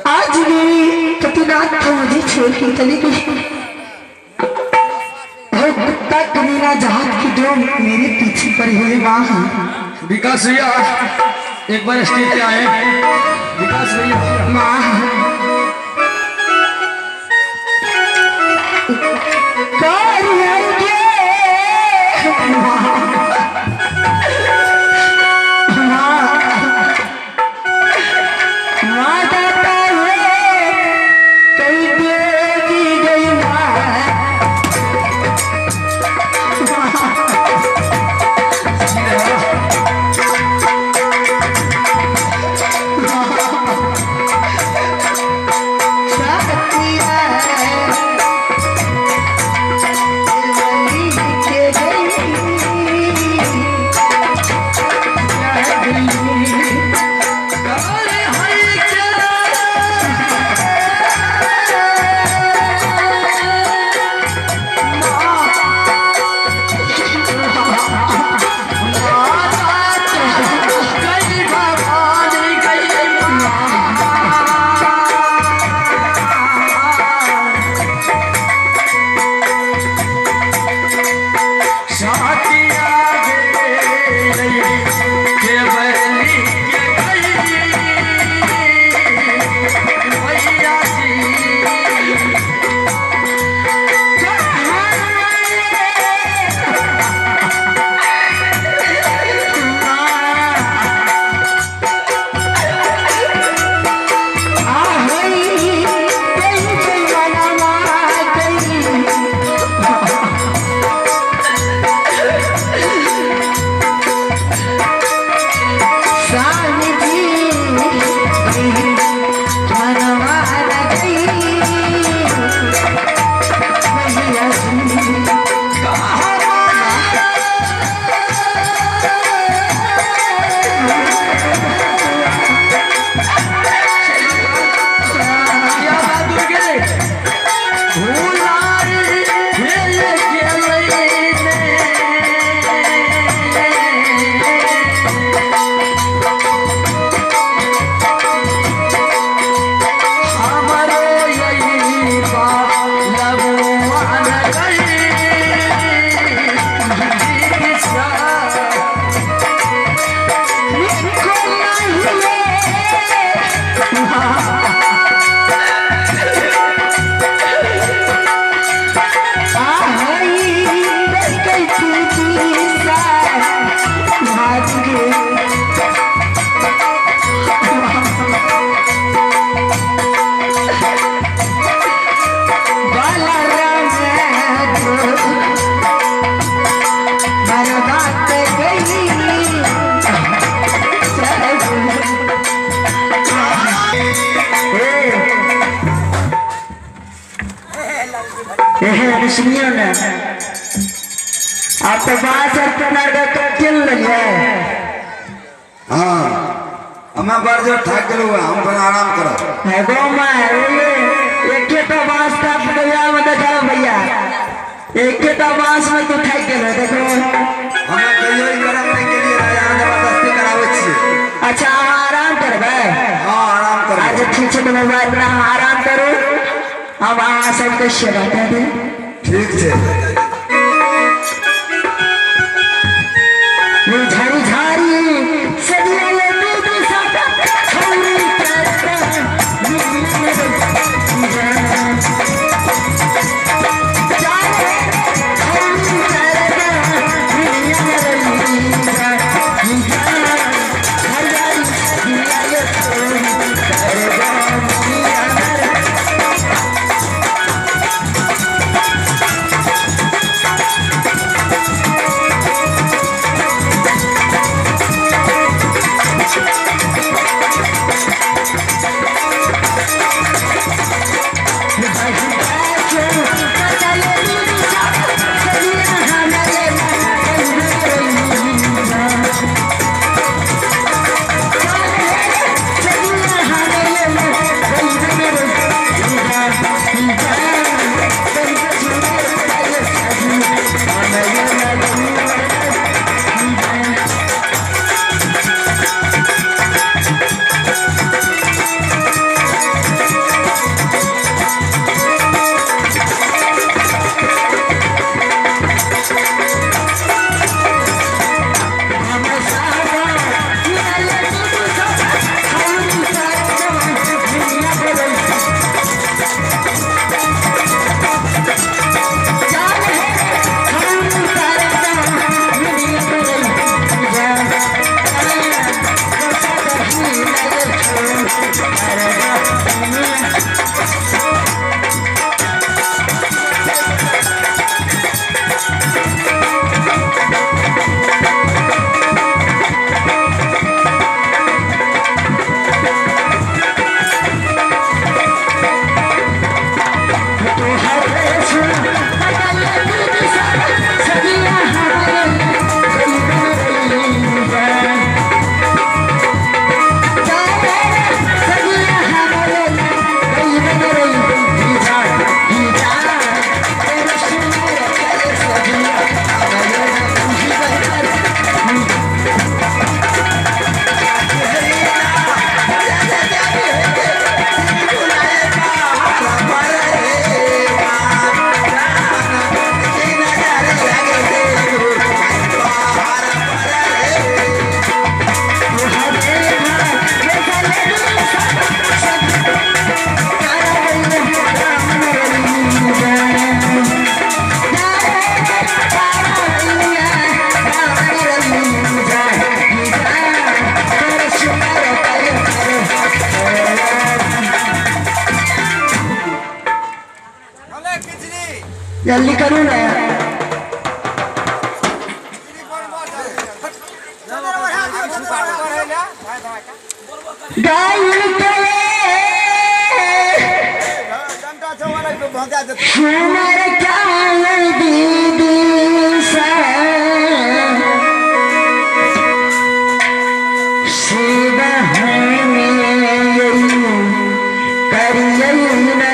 आज मेरी कपिनाथ तो मुझे छोड़ के चली गई। कुत्ता कमीना जहाज की दो मेरे पीछे पड़ी हुई माँ। विकास भैया एक बार स्टेज पे आए। विकास भैया माँ आप तो बात हाँ हमें बार जो ठाक गए हम पर आराम करो है गो मैं एक तो बांस का प्रोग्राम में देखो भैया एक तो बांस में तो ठाक गए देखो हमें कहियो गरम नहीं के लिए राजा जबरदस्ती करावे छी। अच्छा हम आराम करबे। हां आराम करो। आज ठीक है तो मोबाइल में आराम करो हम आ सबके सेवा कर दे। ठीक है झारी झारी सदियों में दूध साका छोरी करता जल्दी करो ना हमारे क्या दीदी सा शिवा करिए न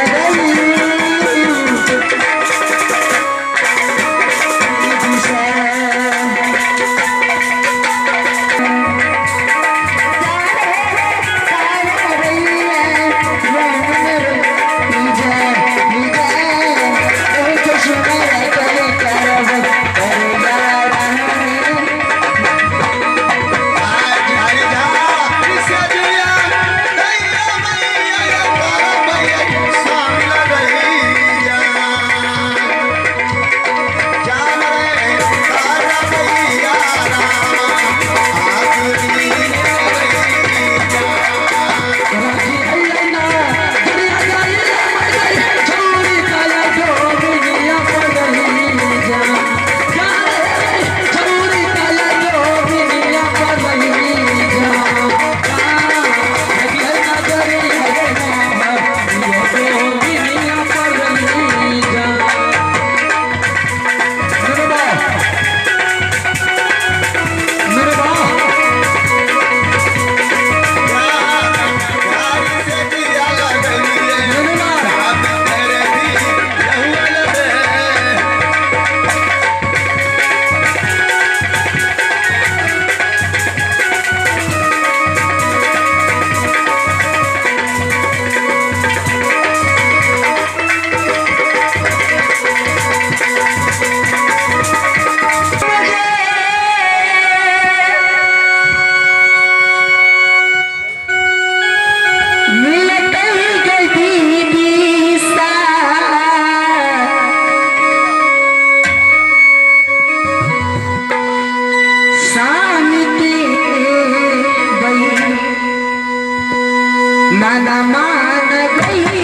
माना मान गई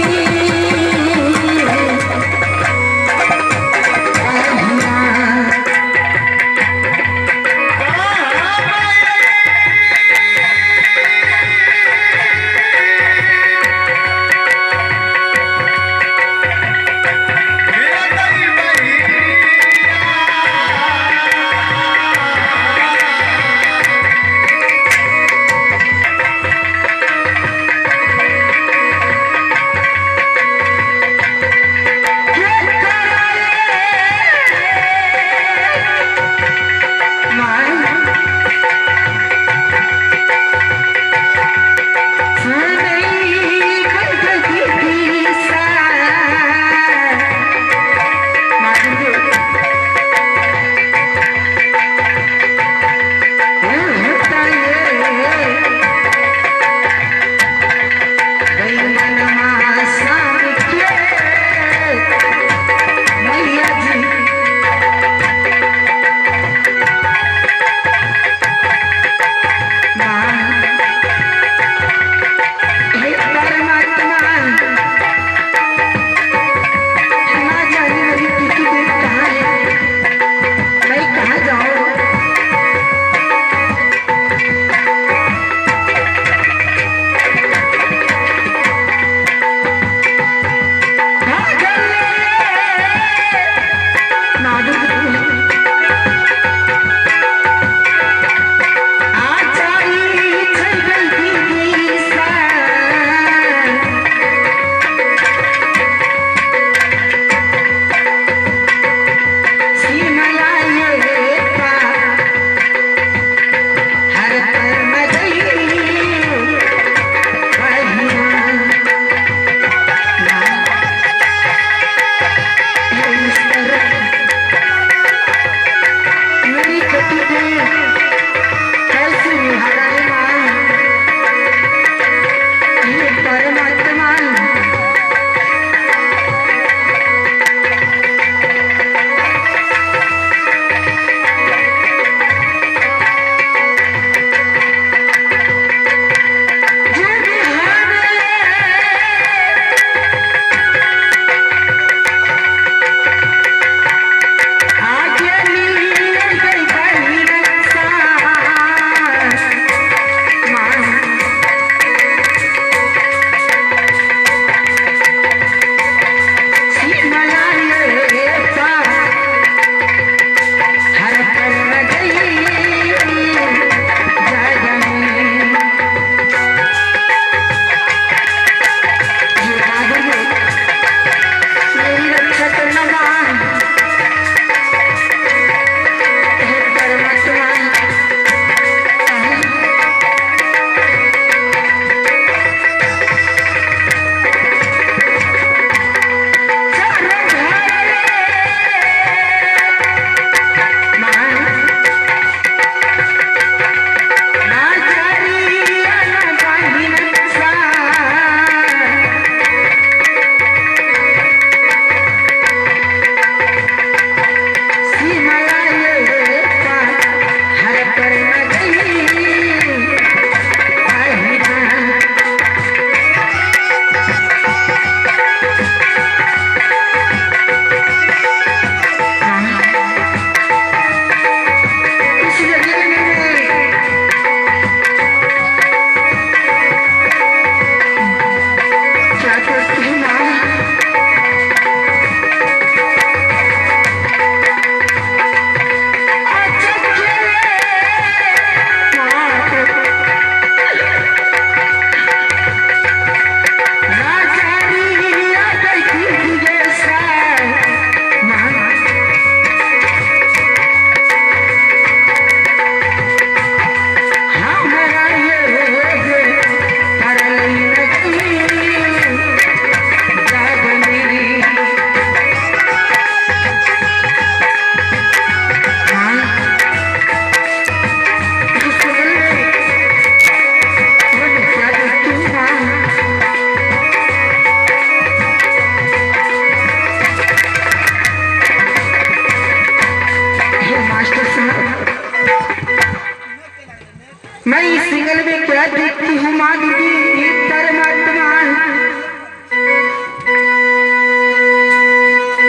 क्या देखती हूँ माँ दुर्गी परमात्मा,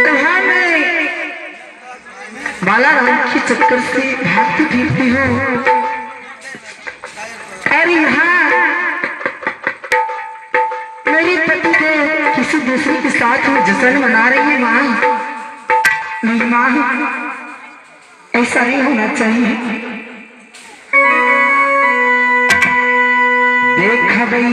कहाँ मैं बाला राम के चक्कर से भागती फिरती हूँ। अरे यहाँ मेरी पति देव किसी दूसरे के साथ वो जश्न मना रही है। माँ नहीं माँ, ऐसा नहीं होना चाहिए। देख भई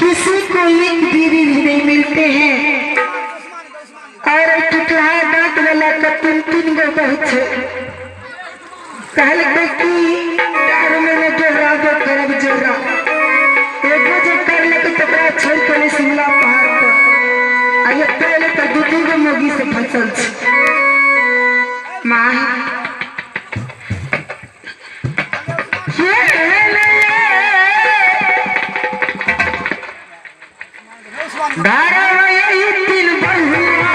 किसी को एक बीवी भी नहीं मिलते हैं और टुकड़ा दांत वाला का तीन गो बहुत है। कहले कि यार मैंने जोरा दो करब जोरा एगो जो कर ले तो टुकड़ा छोड़ के शिमला पहाड़ पर आइए पहले तो दू गो मोगी से फसल छ मां दारा ये तीन बहुआ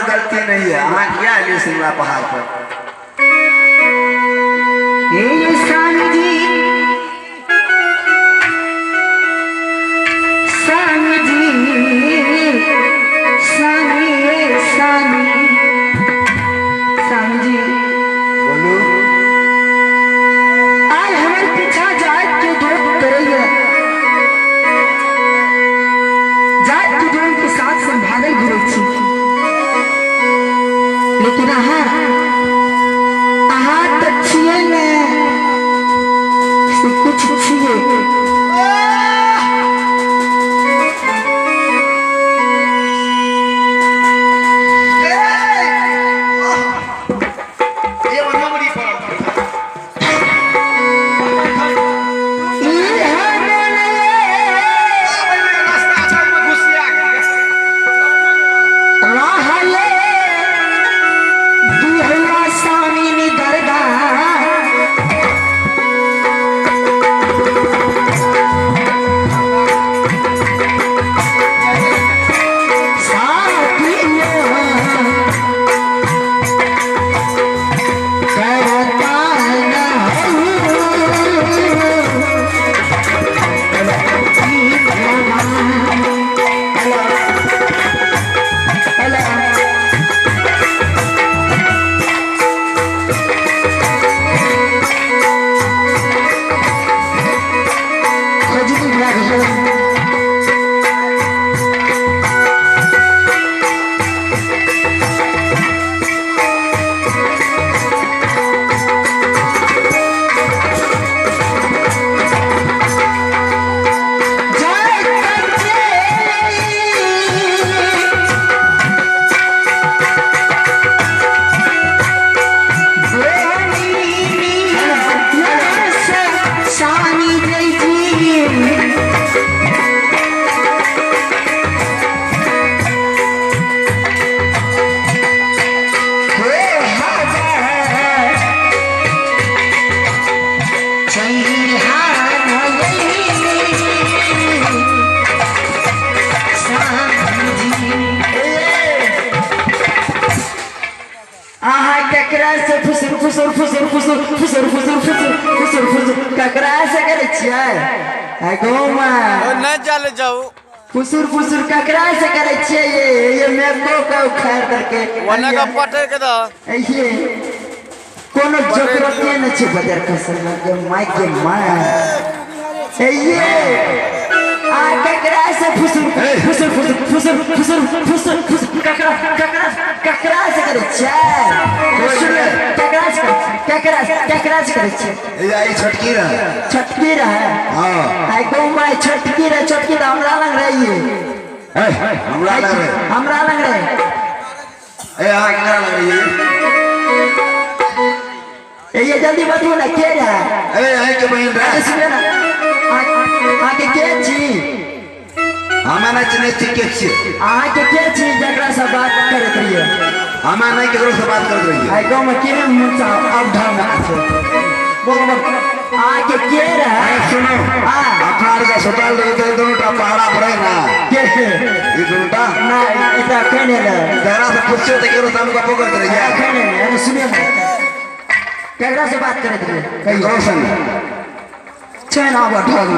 गलती नहीं है। हाँ क्या लिए शिमला पहाड़ पर ये स्वामी जी स्वामी जी स्वामी स्वामी स्वामी जी बोलो। आज हमारे पीछा जात के दोस्त करेंगे जात के दोस्त के साथ संभाले गुरु जी लेकिन छिए ने सब कुछ छिए फुसुर फुसुर ककरा से करे छे ये मेरे को उखाड़ करके वना का पटे के दा ये कोनो जकरते न छे बदर कसम के माइक के मां ये आ ककरा से फुसुर फुसुर फुसुर फुसुर फुसुर फुसुर ककरा से करे छे ककरा से करे छे ये आई छटकी रहा हां आई को माय छटकी हमरा लग रही है हमरा लग रही ए आ केकरा लग रही है ये जल्दी बताओ ना के रहा ए आई के बहन रहा सुन ना आके के छी हमारा चने के छी आके के छी जकरा से बात करत रही है हमारा नहीं केकरो से बात करत रही है आई को में के मुंह अब ढंग आछे बोल आके के रहा सुनो अखाड़ का सताल दे दोनों टा पहाड़ा पड़े ना के ये दोनों ना इता कहने ले जरा से पूछो तो केरो सामने का पकड़ रही है कहने अरे सुनिए केकरा से बात करत रही कई रोशन चैन आवा ढंग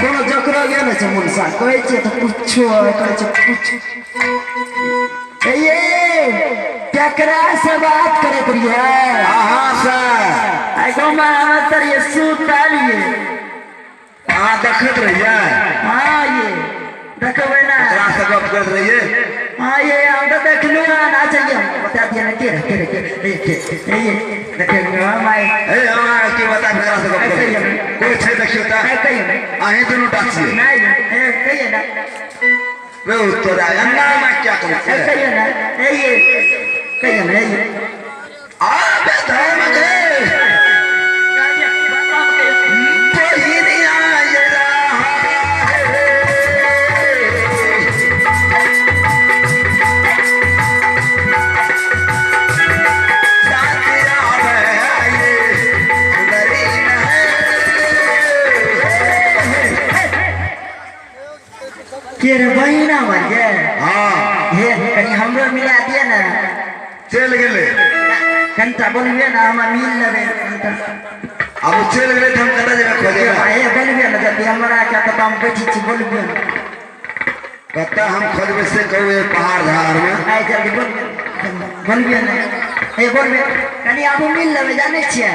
दोनों जकरा गया ना से मुंसा कहै छै तो पूछो कहै छै पूछ ये केकरा से बात करत रही है हां सर आई को में तर ये सुतालिए हां देखत रही है हां ये देखबै ना जरा से बात कर रही है हां ये हम तो देख लो ना चाहिए बता दिया ना के ये देखो माय ए हमरा के बता जरा से बात कर कोई छै देखियो ता आहे दोनों टाची नहीं ए कहिए ना वे उत्तर आया ना मैं क्या करूं कहिए ना ये कहिए ना ये आ बे धर्म के कोई नहीं आया के रे बहिना मर गए हां हे कहीं हमरो मिला दिए ना चल गेले कनिटा बोलबे ना हम मिल लेबे अब चल गेले तो हम कता जेबे खोजे हे बोलबे ना जल्दी हमरा के तो हम बैठी छी बोलबे कता हम खोजबे से कहू पहाड़ झाड़ में आइ जल्दी बोलबे ना हे बोलबे कनी आब मिल लेबे जाने छियै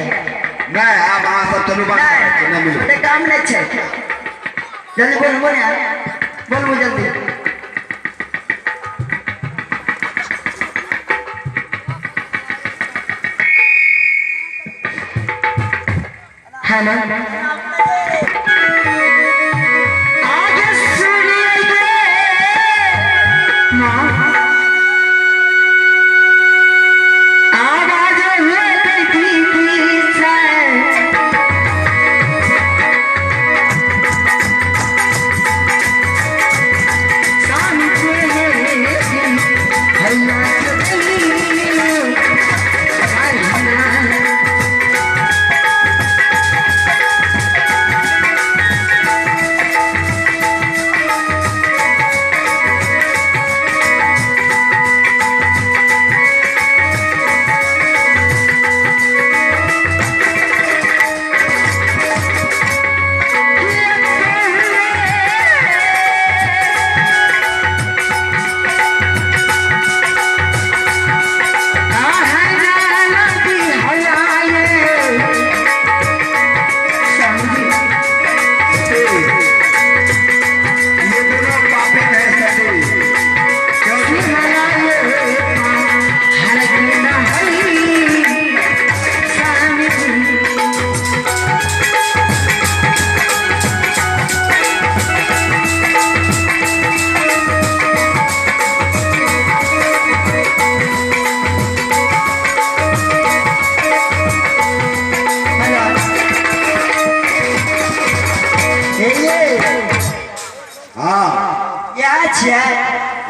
नहीं अब अहाँ सब चलू बात नहीं मिल ओते काम नहीं छै जल्दी बोलबो ना बोलबो जल्दी हेलो आगे सुनिए माँ आवाज लेती थी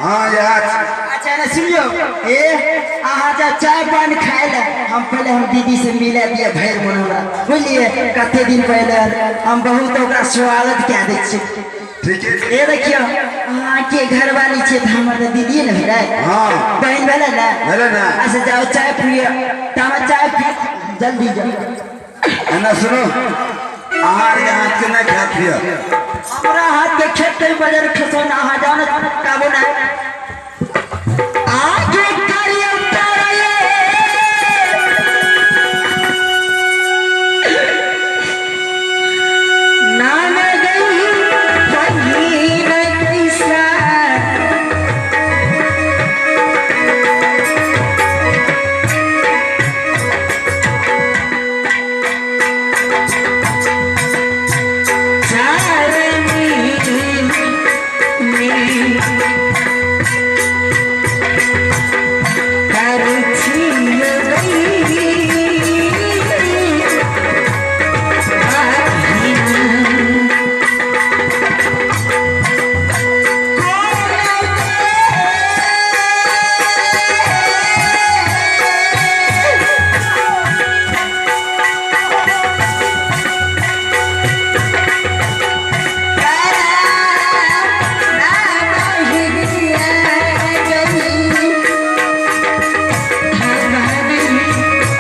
हाँ यार अच्छा ना सुनियो अहाँ जब चाय पानी खाए ले हम पहले हम दीदी से मिला दिए भैर मनोरा बुझलिए कते दिन पहले हम बहुत ओकरा स्वागत कए दै छियै ठीक है ये देखियो अहाँ के घर वाली छियै त हमर दीदी ने भेलै हाँ बहन भेलै ना अच्छा जाओ चाय पियो त चाय पी जल्दी जाओ ना सुनो आहार के हाथ के ना खात पियो हमरा हाथ के खेत के बजर खसोन अहाँ जानो काबू ना